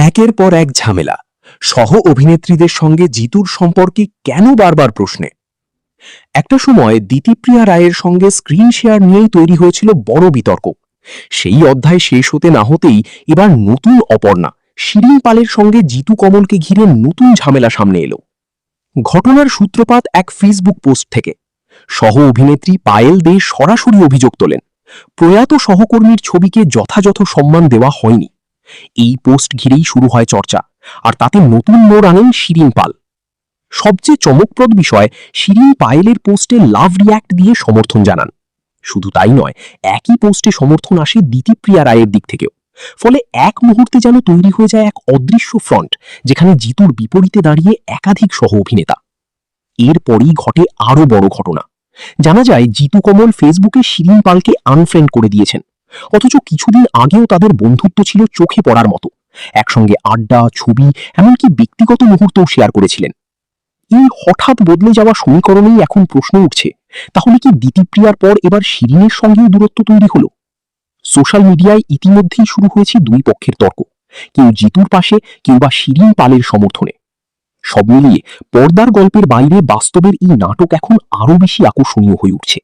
একের পর এক ঝামেলা, সহ অভিনেত্রীদের সঙ্গে জিতুর সম্পর্কে কেন বারবার প্রশ্নে। একটা সময় দিতিপ্রিয়া রায়ের সঙ্গে স্ক্রিন শেয়ার নিয়েই তৈরি হয়েছিল বড় বিতর্ক। সেই অধ্যায় শেষ হতে না হতেই এবার নতুন অপর্ণা শিরিন পালের সঙ্গে জিতু কমলকে ঘিরে নতুন ঝামেলা সামনে এলো। ঘটনার সূত্রপাত এক ফেসবুক পোস্ট থেকে। সহ অভিনেত্রী পায়েল দে সরাসরি অভিযোগ তোলেন, প্রয়াত সহকর্মীর ছবিকে যথাযথ সম্মান দেওয়া হয়নি। এই পোস্ট ঘিরেই শুরু হয় চর্চা, আর তাতে নতুন মোড় আনেন শিরিন পাল। সবচেয়ে চমকপ্রদ বিষয়, শিরিন পায়েলের পোস্টে লাভ রিয়্যাক্ট দিয়ে সমর্থন জানান। শুধু তাই নয়, একই পোস্টে সমর্থন আসে দিতিপ্রিয়া রায়ের দিক থেকেও। ফলে এক মুহূর্তে যেন তৈরি হয়ে যায় এক অদৃশ্য ফ্রন্ট, যেখানে জিতুর বিপরীতে দাঁড়িয়ে একাধিক সহ অভিনেতা। এরপরই ঘটে আরও বড় ঘটনা। জানা যায় জিতু কমল ফেসবুকে শিরিন পালকে আনফ্রেন্ড করে দিয়েছেন, অথচ কিছুদিন আগেও তাদের বন্ধুত্ব ছিল চোখে পড়ার মতো। একসঙ্গে আড্ডা, ছবি, এমনকি ব্যক্তিগত মুহূর্তও শেয়ার করেছিলেন। এই হঠাৎ বদলে যাওয়া সমীকরণেই এখন প্রশ্ন উঠছে, তাহলে কি দিতিপ্রিয়ার পর এবার শিরিনের সঙ্গেও দূরত্ব তৈরি হলো? সোশ্যাল মিডিয়ায় ইতিমধ্যেই শুরু হয়েছে দুই পক্ষের তর্ক, কেউ জিতুর পাশে, কেউ বা শিরিন পালের সমর্থনে। সব মিলিয়ে পর্দার গল্পের বাইরে বাস্তবের এই নাটক এখন আরও বেশি আকর্ষণীয় হয়ে উঠছে।